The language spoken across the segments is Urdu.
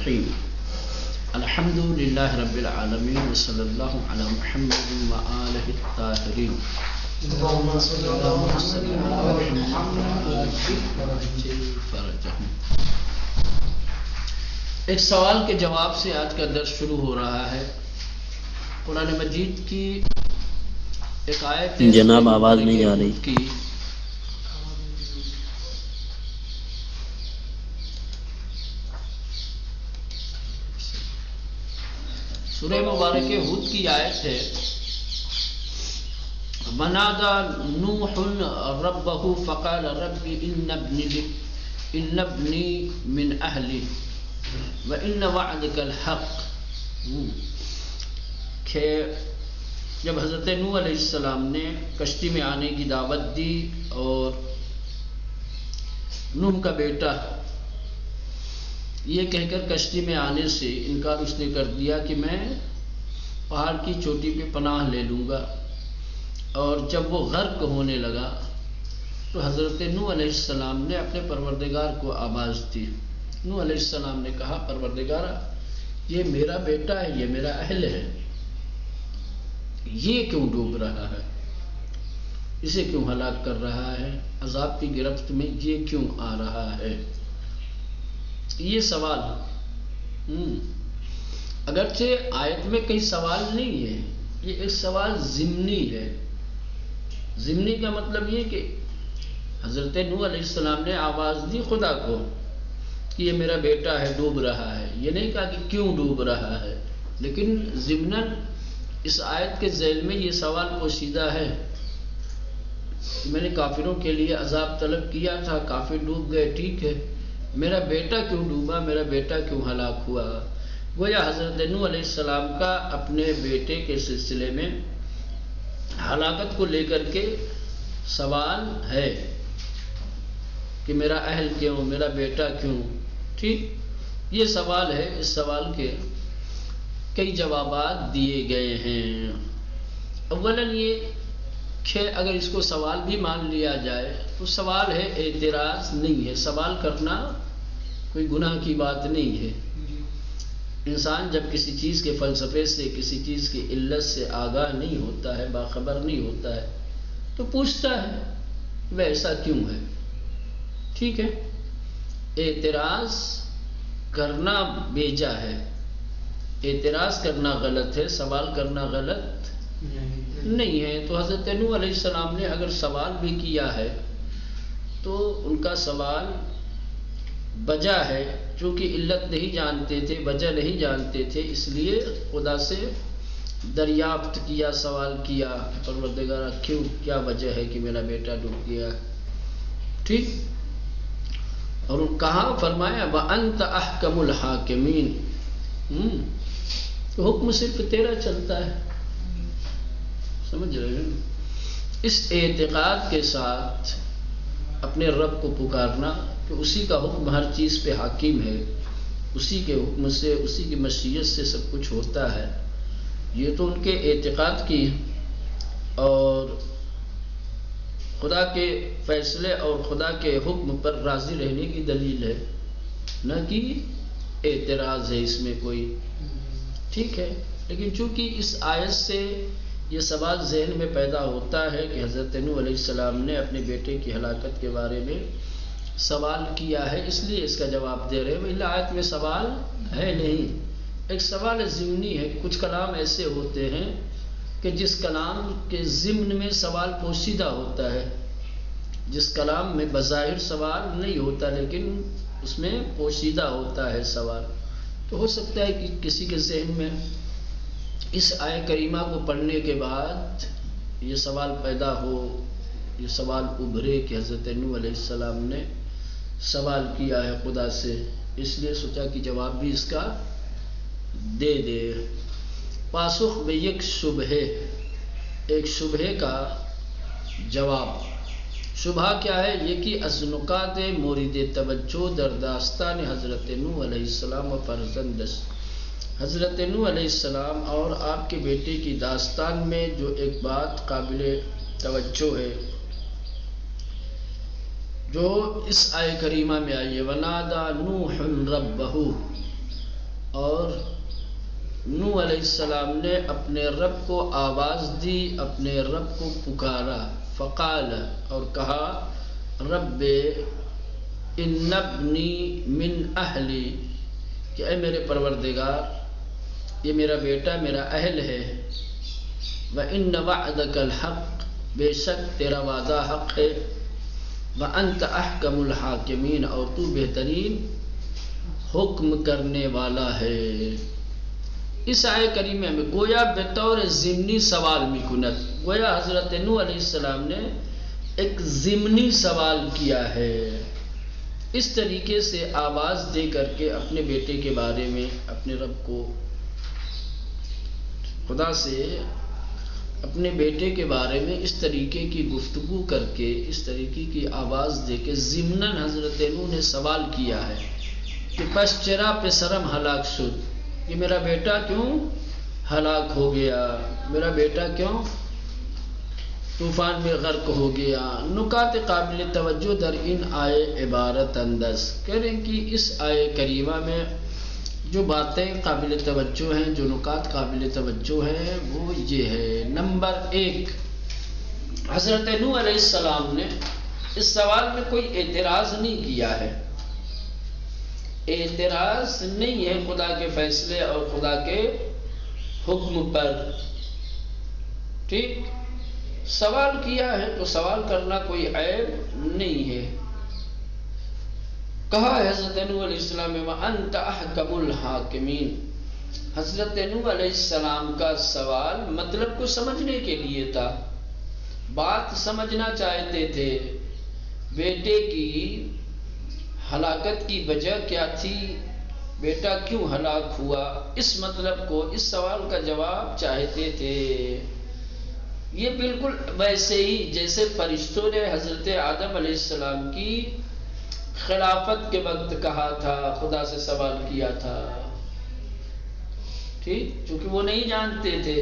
الرحیم الحمد للہ رب العالمین وصلی اللہ علی محمد وآلہ الطاہرین اللہم صلی علی محمد فرجہم۔ ایک سوال کے جواب سے آج کا درس شروع ہو رہا ہے۔ قرآن مجید کی ایک آیت جناب آواز نہیں آ رہی کی سورہ مبارک ہود کی آیت ہے، وَنَادَى نُوحٌ رَبَّهُ فَقَالَ رَبِّ إِنَّ ابْنِي مِنْ أَهْلِي وَإِنَّ وَعْدَكَ الْحَقُّ، کہ جب حضرت نوح علیہ السلام نے کشتی میں آنے کی دعوت دی اور نوح کا بیٹا یہ کہہ کر کشتی میں آنے سے انکار اس نے کر دیا کہ میں پہاڑ کی چوٹی پہ پناہ لے لوں گا، اور جب وہ غرق ہونے لگا تو حضرت نوح علیہ السلام نے اپنے پروردگار کو آواز دی۔ نوح علیہ السلام نے کہا، پروردگارا یہ میرا بیٹا ہے، یہ میرا اہل ہے، یہ کیوں ڈوب رہا ہے، اسے کیوں ہلاک کر رہا ہے، عذاب کی گرفت میں یہ کیوں آ رہا ہے۔ یہ سوال اگرچہ آیت میں کئی سوال نہیں ہے، یہ ایک سوال ضمنی ہے۔ ضمنی کا مطلب یہ کہ حضرت نوح علیہ السلام نے آواز دی خدا کو کہ یہ میرا بیٹا ہے، ڈوب رہا ہے، یہ نہیں کہا کہ کیوں ڈوب رہا ہے، لیکن ضمناً اس آیت کے ذیل میں یہ سوال پوشیدہ ہے کہ میں نے کافروں کے لیے عذاب طلب کیا تھا، کافر ڈوب گئے، ٹھیک ہے، میرا بیٹا کیوں ڈوبا، میرا بیٹا کیوں ہلاک ہوا۔ گویا حضرت نوح علیہ السلام کا اپنے بیٹے کے سلسلے میں ہلاکت کو لے کر کے سوال ہے کہ میرا اہل کیوں، میرا بیٹا کیوں، ٹھیک، یہ سوال ہے۔ اس سوال کے کئی جوابات دیے گئے ہیں۔ اولاً یہ کہ اگر اس کو سوال بھی مان لیا جائے تو سوال ہے، اعتراض نہیں ہے۔ سوال کرنا کوئی گناہ کی بات نہیں ہے۔ انسان جب کسی چیز کے فلسفے سے، کسی چیز کی علت سے آگاہ نہیں ہوتا ہے، باخبر نہیں ہوتا ہے، تو پوچھتا ہے وہ ایسا کیوں ہے، ٹھیک ہے۔ اعتراض کرنا بیجا ہے، اعتراض کرنا غلط ہے، سوال کرنا غلط نہیں ہے۔ تو حضرت نوح علیہ السلام نے اگر سوال بھی کیا ہے تو ان کا سوال بجا ہے، چونکہ علت نہیں جانتے تھے، وجہ نہیں جانتے تھے، اس لیے خدا سے دریافت کیا، سوال کیا، پروردگارا کیوں، کیا وجہ ہے کہ میرا بیٹا ڈوب گیا، ٹھیک۔ اور کہا، فرمایا وَأَنْتَ أَحْكَمُ الْحَاكِمِينَ، تو حکم صرف تیرا چلتا ہے، سمجھ رہے ہیں۔ اس اعتقاد کے ساتھ اپنے رب کو پکارنا کہ اسی کا حکم ہر چیز پہ حاکم ہے، اسی کے حکم سے، اسی کی مشیت سے سب کچھ ہوتا ہے، یہ تو ان کے اعتقاد کی اور خدا کے فیصلے اور خدا کے حکم پر راضی رہنے کی دلیل ہے، نہ کہ اعتراض ہے اس میں کوئی، ٹھیک ہے۔ لیکن چونکہ اس آیت سے یہ سوال ذہن میں پیدا ہوتا ہے کہ حضرت نوح علیہ السلام نے اپنے بیٹے کی ہلاکت کے بارے میں سوال کیا ہے، اس لیے اس کا جواب دے رہے ہیں۔ الا آیت میں سوال ہے نہیں، ایک سوال ضمنی ہے۔ کچھ کلام ایسے ہوتے ہیں کہ جس کلام کے ضمن میں سوال پوشیدہ ہوتا ہے، جس کلام میں بظاہر سوال نہیں ہوتا لیکن اس میں پوشیدہ ہوتا ہے سوال۔ تو ہو سکتا ہے کہ کسی کے ذہن میں اس آیت کریمہ کو پڑھنے کے بعد یہ سوال پیدا ہو، یہ سوال ابھرے کہ حضرت نوح علیہ السلام نے سوال کیا ہے خدا سے، اس لیے سوچا کہ جواب بھی اس کا دے دے۔ پاسخ میں یک شبہ، ایک شبہ کا جواب۔ شبہ کیا ہے؟ یہ کہ از نکات مورد توجہ در داستان حضرت نوح علیہ السلام و فرزندش، حضرت نوح علیہ السلام اور آپ کے بیٹے کی داستان میں جو ایک بات قابل توجہ ہے جو اس آیہ کریمہ میں آئی ہے، وَنَادَى نُوحٌ رَبَّهُ، اور نوح علیہ السلام نے اپنے رب کو آواز دی، اپنے رب کو پکارا، فقال، اور کہا، رب ان ابنی من اہلی، کہ اے میرے پروردگار یہ میرا بیٹا میرا اہل ہے، وَإِنَّ وَعْدَكَ الْحَقِّ، بے شک تیرا وعدہ حق ہے، وَأَنْتَ أَحْكَمُ الْحَاكِمِينَ، اور تو بہترین حکم کرنے والا ہے۔ اس آیے کریمہ میں گویا بطور ضمنی سوال میکنت، گویا حضرت نوح علیہ السلام نے ایک ضمنی سوال کیا ہے، اس طریقے سے آواز دے کر کے اپنے بیٹے کے بارے میں اپنے رب کو، خدا سے اپنے بیٹے کے بارے میں اس طریقے کی گفتگو کر کے، اس طریقے کی آواز دے کے ضمناً حضرت نوح نے سوال کیا ہے کہ پس چرا پسرم ہلاک شد، کہ میرا بیٹا کیوں ہلاک ہو گیا، میرا بیٹا کیوں طوفان میں غرق ہو گیا۔ نکات قابل توجہ در ان آئے عبارت انداز، کہہ رہے ہیں کہ اس آئے کریمہ میں جو باتیں قابل توجہ ہیں، جو نکات قابل توجہ ہیں، وہ یہ ہے۔ نمبر 1، حضرت نوح علیہ السلام نے اس سوال میں کوئی اعتراض نہیں کیا ہے، اعتراض نہیں ہے خدا کے فیصلے اور خدا کے حکم پر، ٹھیک، سوال کیا ہے تو سوال کرنا کوئی عیب نہیں ہے۔ کہا حضرت نوح علیہ السلام میں وَأَنْتَ أَحْكَمُ الْحَاكِمِينَ، حضرت نوح علیہ السلام کا سوال مطلب کو سمجھنے کے لیے تھا، بات سمجھنا چاہتے تھے، بیٹے کی ہلاکت کی وجہ کیا تھی، بیٹا کیوں ہلاک ہوا، اس مطلب کو، اس سوال کا جواب چاہتے تھے۔ یہ بالکل ویسے ہی جیسے فرشتوں نے حضرت آدم علیہ السلام کی خلافت کے وقت کہا تھا، خدا سے سوال کیا تھا، ٹھیک، چونکہ وہ نہیں جانتے تھے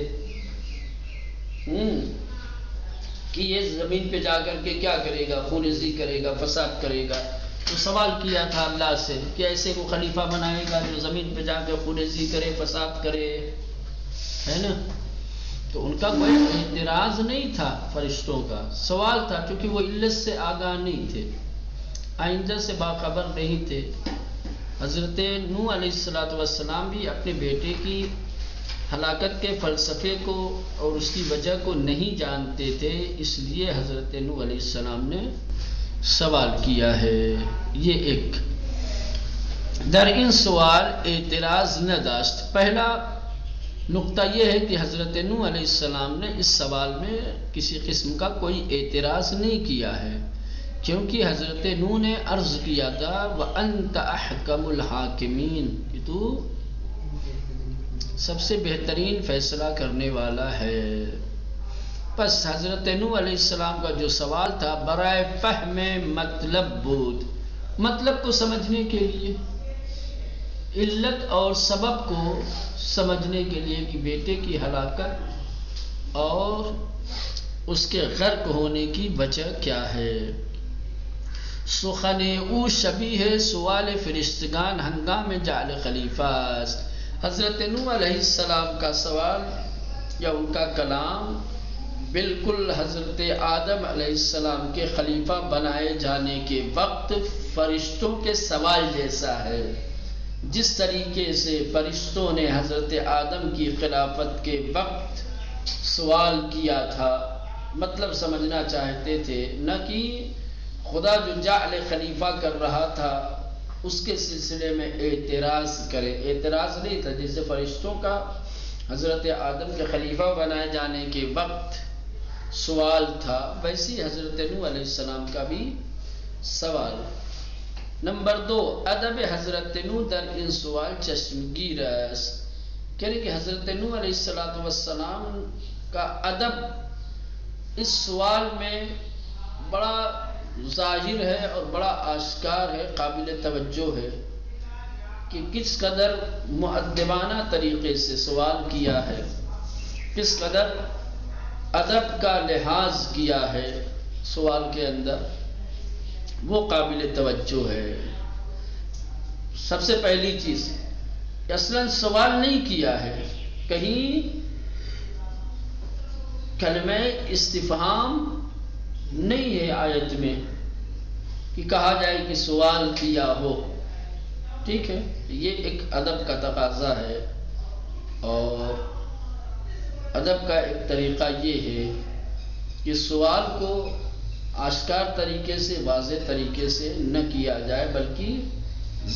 کہ یہ زمین پہ جا کر کے کیا کرے گا، خون ریزی کرے گا، فساد کرے گا، تو سوال کیا تھا اللہ سے کہ ایسے کو خلیفہ بنائے گا جو زمین پہ جا کے خون ریزی کرے، فساد کرے، ہے نا؟ تو ان کا کوئی اعتراض نہیں تھا، فرشتوں کا سوال تھا، کیونکہ وہ علت سے آگاہ نہیں تھے، آئندہ سے باخبر نہیں تھے۔ حضرت نوح علیہ السلام بھی اپنے بیٹے کی ہلاکت کے فلسفے کو اور اس کی وجہ کو نہیں جانتے تھے، اس لیے حضرت نوح علیہ السلام نے سوال کیا ہے۔ یہ ایک در ان سوال اعتراض نہ داشت۔ پہلا نقطہ یہ ہے کہ حضرت نوح علیہ السلام نے اس سوال میں کسی قسم کا کوئی اعتراض نہیں کیا ہے، کیونکہ حضرت نوح نے عرض کیا تھا وَأَنْتَ أَحْكَمُ الْحَاكِمِينَ، کہ تو سب سے بہترین فیصلہ کرنے والا ہے۔ پس حضرت نوح علیہ السلام کا جو سوال تھا برائے فہم مطلب بود، مطلب کو سمجھنے کے لیے، علت اور سبب کو سمجھنے کے لیے کہ بیٹے کی ہلاکت اور اس کے غرق ہونے کی وجہ کیا ہے۔ سخن او شبیہ سوال فرشتگان ہنگام جعل خلیفہ، حضرت نوح علیہ السلام کا سوال یا ان کا کلام بالکل حضرت آدم علیہ السلام کے خلیفہ بنائے جانے کے وقت فرشتوں کے سوال جیسا ہے۔ جس طریقے سے فرشتوں نے حضرت آدم کی خلافت کے وقت سوال کیا تھا، مطلب سمجھنا چاہتے تھے، نہ کہ خدا جو جعل خلیفہ کر رہا تھا اس کے سلسلے میں اعتراض کرے، اعتراض نہیں تھا، جیسے فرشتوں کا حضرت آدم کے خلیفہ بنائے جانے کے وقت سوال تھا، ویسی حضرت نوح علیہ السلام کا بھی سوال۔ نمبر 2، ادب حضرت نوح در ان سوال چشمگیر است، یعنی کہ حضرت نوح علیہ السلام کا ادب اس سوال میں بڑا ظاہر ہے اور بڑا آشکار ہے، قابل توجہ ہے کہ کس قدر مؤدبانہ طریقے سے سوال کیا ہے، کس قدر ادب کا لحاظ کیا ہے سوال کے اندر، وہ قابل توجہ ہے۔ سب سے پہلی چیز اصلاً سوال نہیں کیا ہے، کہیں کلمہ استفہام نہیں ہے آیت میں کہ کہا جائے کہ سوال کیا ہو. ٹھیک ہے، یہ ایک ادب کا تقاضا ہے، اور ادب کا ایک طریقہ یہ ہے کہ سوال کو آشکار طریقے سے، واضح طریقے سے نہ کیا جائے، بلکہ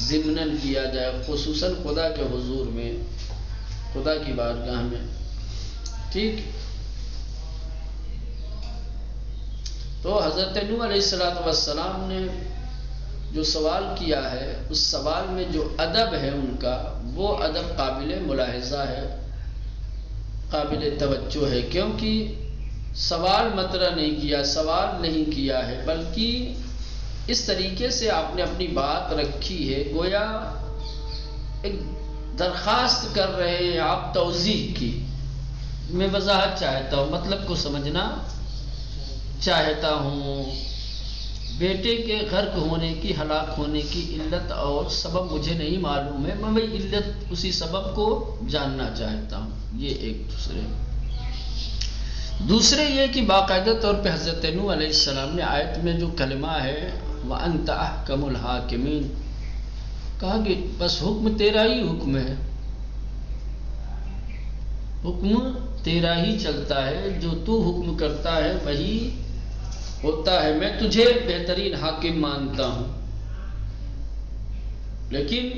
ضمناً کیا جائے، خصوصاً خدا کے حضور میں، خدا کی بارگاہ میں. ٹھیک. تو حضرت نوح علیہ السلام نے جو سوال کیا ہے، اس سوال میں جو ادب ہے ان کا، وہ ادب قابل ملاحظہ ہے، قابل توجہ ہے، کیونکہ سوال مطرح نہیں کیا، سوال نہیں کیا ہے، بلکہ اس طریقے سے آپ نے اپنی بات رکھی ہے گویا ایک درخواست کر رہے ہیں آپ توضیح کی. میں وضاحت چاہتا ہوں، مطلب کو سمجھنا چاہتا ہوں. بیٹے کے غرق ہونے کی، ہلاک ہونے کی علت اور سبب مجھے نہیں معلوم ہے، میں وہی علت، اسی سبب کو جاننا چاہتا ہوں. یہ ایک دوسرے یہ کہ باقاعدہ طور پہ حضرت نوح علیہ السلام نے آیت میں جو کلمہ ہے وَأَنْتَ أَحْكَمُ الْحَاكِمِينَ، کہا کہ بس حکم تیرا ہی حکم ہے، حکم تیرا ہی چلتا ہے، جو تو حکم کرتا ہے وہی ہوتا ہے، میں تجھے بہترین حاکم مانتا ہوں. لیکن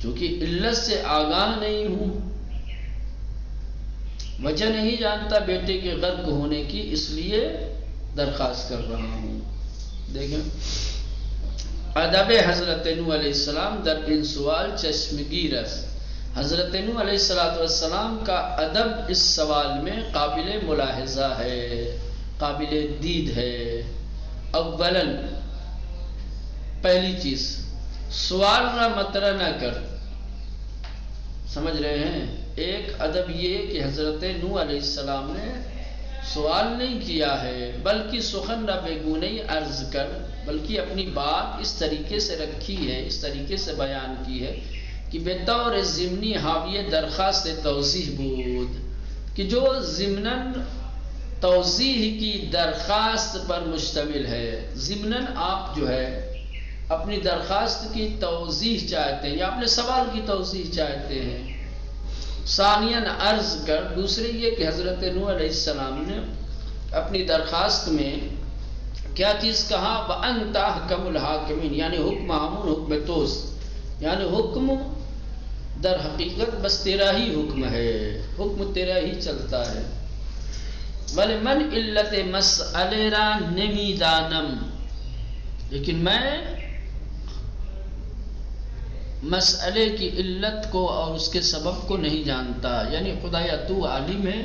چونکہ علت سے آگاہ نہیں ہوں، وجہ نہیں جانتا بیٹے کے غرق ہونے کی، اس لیے درخواست کر رہا ہوں. دیکھیں ادب حضرت نوح علیہ السلام در ان سوال چشمگیر است. حضرت نوح علیہ السلام کا ادب اس سوال میں قابل ملاحظہ ہے، قابل دید ہے. اولاً پہلی چیز، سوال نہ مطرح نہ کر. سمجھ رہے ہیں؟ ایک ادب یہ کہ حضرت نوح علیہ السلام نے سوال نہیں کیا ہے، بلکہ سخن نہ بےگونہی عرض کر، بلکہ اپنی بات اس طریقے سے رکھی ہے، اس طریقے سے بیان کی ہے کہ بطور ضمنی حاوی درخواست توضیح بود، کہ جو ضمناً توضیح کی درخواست پر مشتمل ہے. ضمناً آپ جو ہے اپنی درخواست کی توضیح چاہتے ہیں یا اپنے سوال کی توضیح چاہتے ہیں. ثانیاً عرض کر، دوسرے یہ کہ حضرت نوح علیہ السلام نے اپنی درخواست میں کیا چیز کہا؟ وَأَنْتَ أَحْكَمُ الْحَاكِمِينَ، یعنی حکم ہمون حکم توس، یعنی حکم در حقیقت بس تیرا ہی حکم ہے، حکم تیرا ہی چلتا ہے. وَلِمَنْ عِلَّتِ مَسْأَلَ را نمی دانم، لیکن میں مسئلے کی علت کو اور اس کے سبب کو نہیں جانتا. یعنی خدایا تو عالم ہے،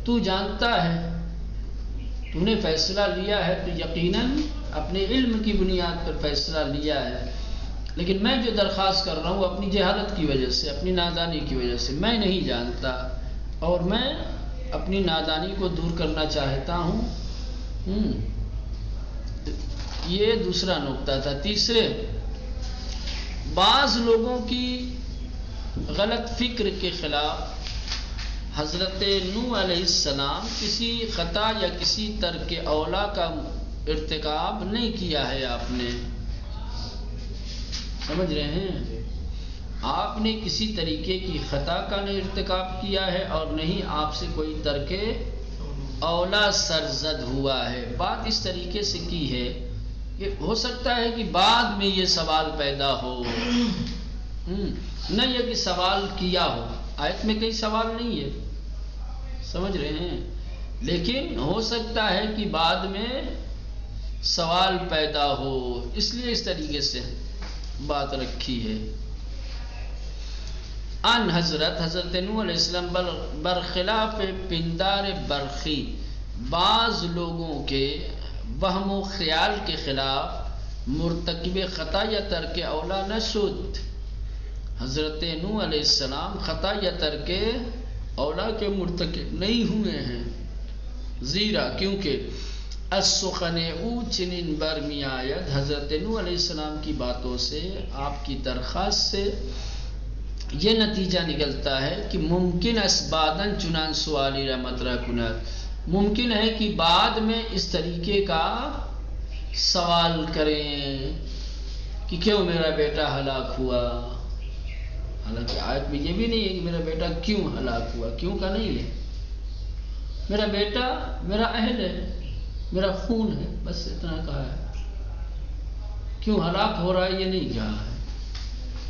تو جانتا ہے، تو نے فیصلہ لیا ہے، تو یقیناً اپنے علم کی بنیاد پر فیصلہ لیا ہے. لیکن میں جو درخواست کر رہا ہوں اپنی جہالت کی وجہ سے، اپنی نادانی کی وجہ سے میں نہیں جانتا، اور میں اپنی نادانی کو دور کرنا چاہتا ہوں. یہ دوسرا نقطہ تھا. تیسرے، بعض لوگوں کی غلط فکر کے خلاف حضرت نوح علیہ السلام کسی خطا یا کسی ترک اولا کا ارتکاب نہیں کیا ہے. آپ نے سمجھ رہے ہیں؟ آپ نے کسی طریقے کی خطا کا نہیں ارتکاب کیا ہے، اور نہیں آپ سے کوئی ترک اولا سرزد ہوا ہے. بات اس طریقے سے کی ہے کہ ہو سکتا ہے کہ بعد میں یہ سوال پیدا ہو، نہ یہ کہ سوال کیا ہو. آیت میں کئی سوال نہیں ہے، سمجھ رہے ہیں، لیکن ہو سکتا ہے کہ بعد میں سوال پیدا ہو، اس لیے اس طریقے سے بات رکھی ہے. ان حضرت نوح علیہ السلام برخلاف پندار برخی، بعض لوگوں کے وہم و خیال کے خلاف مرتکب خطا یا ترک اولا نہ شد. حضرت نوح علیہ السلام خطا یا ترک اولا کے مرتکب نہیں ہوئے ہیں. زیرا کیونکہ السخن او چنین برمی آید، حضرت نوح علیہ السلام کی باتوں سے، آپ کی درخواست سے یہ نتیجہ نکلتا ہے کہ ممکن اسبادن چنان سوالی را مطرح کنات، ممکن ہے کہ بعد میں اس طریقے کا سوال کریں کہ کیوں میرا بیٹا ہلاک ہوا، حالانکہ آیت میں یہ بھی نہیں ہے کہ میرا بیٹا کیوں ہلاک ہوا، کیوں کا نہیں ہے، میرا بیٹا میرا اہل ہے، میرا خون ہے، بس اتنا کہا ہے، کیوں ہلاک ہو رہا ہے یہ نہیں کہا ہے۔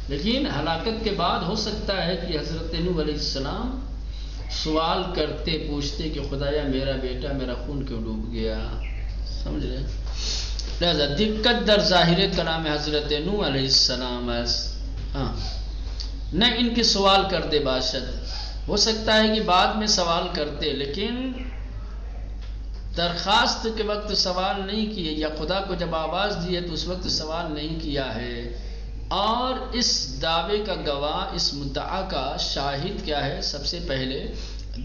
لیکن ہلاکت کے بعد ہو سکتا ہے کہ حضرت نوح علیہ السلام سوال کرتے پوچھتے کہ خدایا میرا بیٹا میرا خون کیوں ڈوب گیا، سمجھ رہے؟ لہذا دقت در ظاہر کلام حضرت نوح علیہ السلام نہ ان کے سوال کرتے باشد، ہو سکتا ہے کہ بعد میں سوال کرتے لیکن درخواست کے وقت سوال نہیں کیے، یا خدا کو جب آواز دی ہے تو اس وقت سوال نہیں کیا ہے، اور اس دعوے کا گواہ اس مدعا کا شاہد کیا ہے؟ سب سے پہلے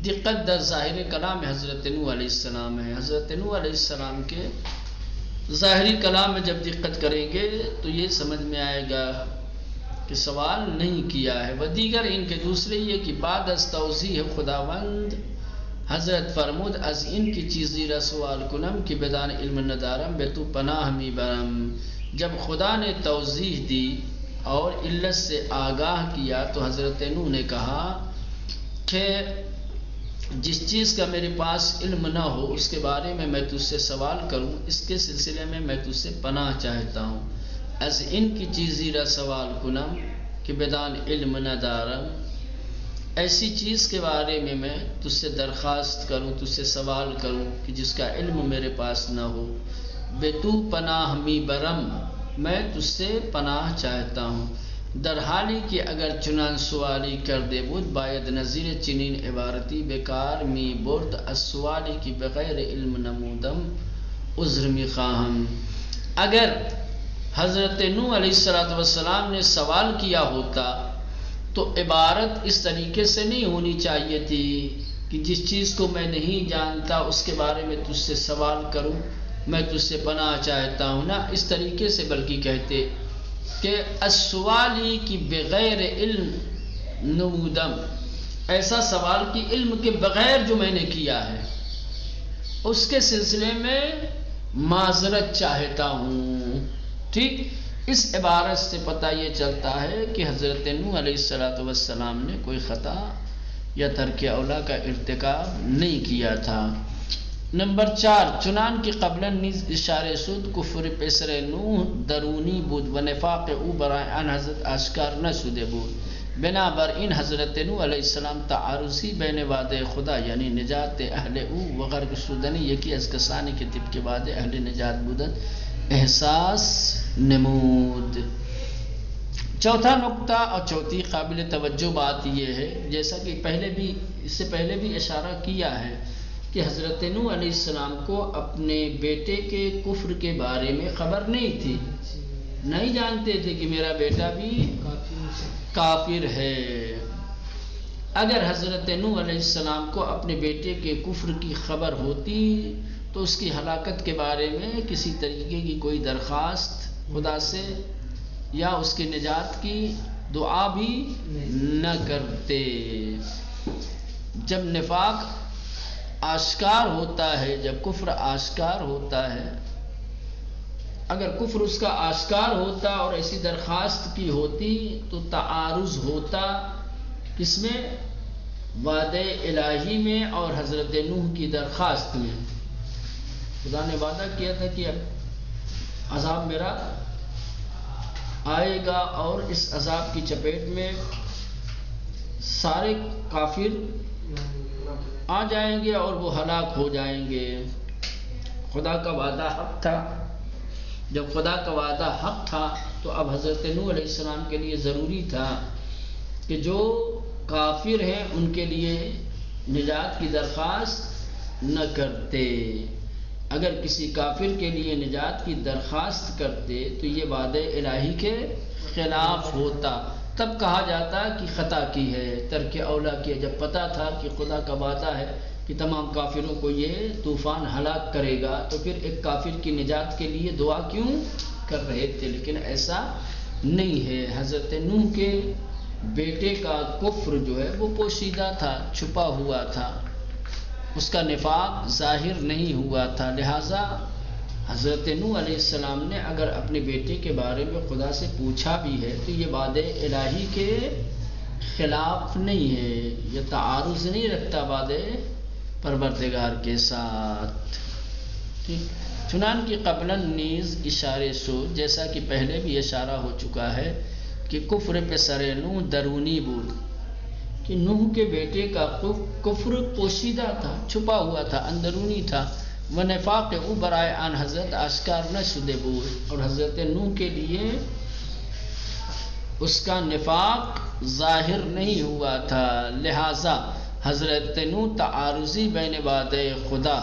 دقت در ظاہر کلام حضرت نوح علیہ السلام ہے۔ حضرت نوح علیہ السلام کے ظاہری کلام میں جب دقت کریں گے تو یہ سمجھ میں آئے گا کہ سوال نہیں کیا ہے۔ و دیگر ان کے دوسرے یہ کہ بعد از توضیح خداوند حضرت فرمود از ان کی چیزی را سوال کنم کہ بدان علم ندارم بے تو پناہ می برم، جب خدا نے توضیح دی اور علت سے آگاہ کیا تو حضرت نوح نے کہا کہ جس چیز کا میرے پاس علم نہ ہو اس کے بارے میں تجھ سے سوال کروں، اس کے سلسلے میں تجھ سے پناہ چاہتا ہوں۔ از ان کی چیزی را سوال کنم کہ بدان علم نہ دارم، ایسی چیز کے بارے میں تجھ سے درخواست کروں، تجھ سے سوال کروں کہ جس کا علم میرے پاس نہ ہو، بے تو پناہ می برم، میں تجھ سے پناہ چاہتا ہوں۔ در حالی کہ اگر چنان سوالی کر دے بود باید نظیر چنین عبارتی بیکار می برد از سوالی کی بغیر علم نمودم عذر می خواہم۔ اگر حضرت نوح علیہ السلام نے سوال کیا ہوتا تو عبارت اس طریقے سے نہیں ہونی چاہیے تھی کہ جس چیز کو میں نہیں جانتا اس کے بارے میں تجھ سے سوال کروں، میں تجھ سے پناہ چاہتا ہوں، نہ اس طریقے سے، بلکہ کہتے کہ السوالی کی بغیر علم نمودم، ایسا سوال کی علم کے بغیر جو میں نے کیا ہے اس کے سلسلے میں معذرت چاہتا ہوں۔ ٹھیک، اس عبارت سے پتہ یہ چلتا ہے کہ حضرت نوح علیہ السلام نے کوئی خطا یا ترک اولا کا ارتکاب نہیں کیا تھا۔ نمبر 4، چنان کی قبلا نیز اشارے سود کفر پسر نوح درونی بود و نفاق او برای ان حضرت آشکار نہ شده بود، بنابر این حضرت نوح علیہ السلام تعارضی بین وعده خدا یعنی نجات اہل او و غرق شدنی یکی از کسانی که طبق وعده اہل نجات بودن احساس نمود۔ چوتھا نقطہ اور چوتھی قابل توجہ بات یہ ہے، جیسا کہ اس سے پہلے بھی اشارہ کیا ہے کہ حضرت نوح علیہ السلام کو اپنے بیٹے کے کفر کے بارے میں خبر نہیں تھی، نہیں جانتے تھے کہ میرا بیٹا بھی کافر ہے۔ اگر حضرت نوح علیہ السلام کو اپنے بیٹے کے کفر کی خبر ہوتی تو اس کی ہلاکت کے بارے میں کسی طریقے کی کوئی درخواست خدا سے یا اس کے نجات کی دعا بھی نہ کرتے۔ جب نفاق آشکار ہوتا ہے، جب کفر آشکار ہوتا ہے، اگر کفر اس کا آشکار ہوتا اور ایسی درخواست کی ہوتی تو تعارض ہوتا کس میں؟ وعدہ الہی میں اور حضرت نوح کی درخواست میں۔ خدا نے وعدہ کیا تھا کہ عذاب میرا آئے گا اور اس عذاب کی چپیٹ میں سارے کافر آ جائیں گے اور وہ ہلاک ہو جائیں گے۔ خدا کا وعدہ حق تھا۔ جب خدا کا وعدہ حق تھا تو اب حضرت نوح علیہ السلام کے لیے ضروری تھا کہ جو کافر ہیں ان کے لیے نجات کی درخواست نہ کرتے۔ اگر کسی کافر کے لیے نجات کی درخواست کرتے تو یہ وعدہ الہی کے خلاف ہوتا، تب کہا جاتا کہ خطا کی ہے، ترک اولا کیا۔ جب پتہ تھا کہ خدا کا وعدہ ہے کہ تمام کافروں کو یہ طوفان ہلاک کرے گا تو پھر ایک کافر کی نجات کے لیے دعا کیوں کر رہے تھے؟ لیکن ایسا نہیں ہے۔ حضرت نوح کے بیٹے کا کفر جو ہے وہ پوشیدہ تھا، چھپا ہوا تھا، اس کا نفاق ظاہر نہیں ہوا تھا، لہٰذا حضرت نوح علیہ السلام نے اگر اپنے بیٹے کے بارے میں خدا سے پوچھا بھی ہے تو یہ وعدے الہی کے خلاف نہیں ہے، یہ تعارض نہیں رکھتا وعدے پروردگار کے ساتھ، ٹھیک۔ چنان کی قبلاً نیز اشارے سو، جیسا کہ پہلے بھی اشارہ ہو چکا ہے کہ کفر پسر نوح درونی بود، کہ نوح کے بیٹے کا کفر پوشیدہ تھا، چھپا ہوا تھا، اندرونی تھا، وہ نفاق او برائے آن حضرت آشکار نہ شدے بود، اور حضرت نوح کے لیے اس کا نفاق ظاہر نہیں ہوا تھا، لہٰذا حضرت نوح تعارضی بین وعدے خدا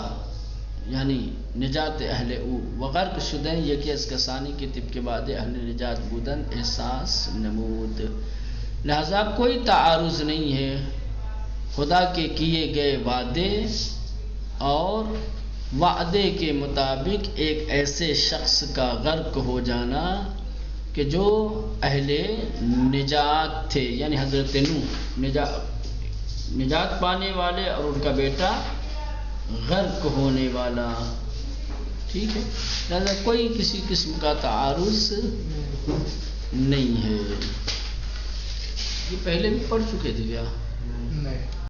یعنی نجات اہل او و غرق شدن یکی از کسانی کے طب کے بعد اہل نجات بودن احساس نمود، لہذا کوئی تعارض نہیں ہے خدا کے کیے گئے وعدے اور وعدے کے مطابق ایک ایسے شخص کا غرق ہو جانا کہ جو اہل نجات تھے، یعنی حضرت نوح نجات پانے والے اور ان کا بیٹا غرق ہونے والا، ٹھیک ہے، لہذا کوئی کسی قسم کا تعارض نہیں ہے۔ یہ پہلے بھی پڑھ چکے تھے کیا؟ نہیں۔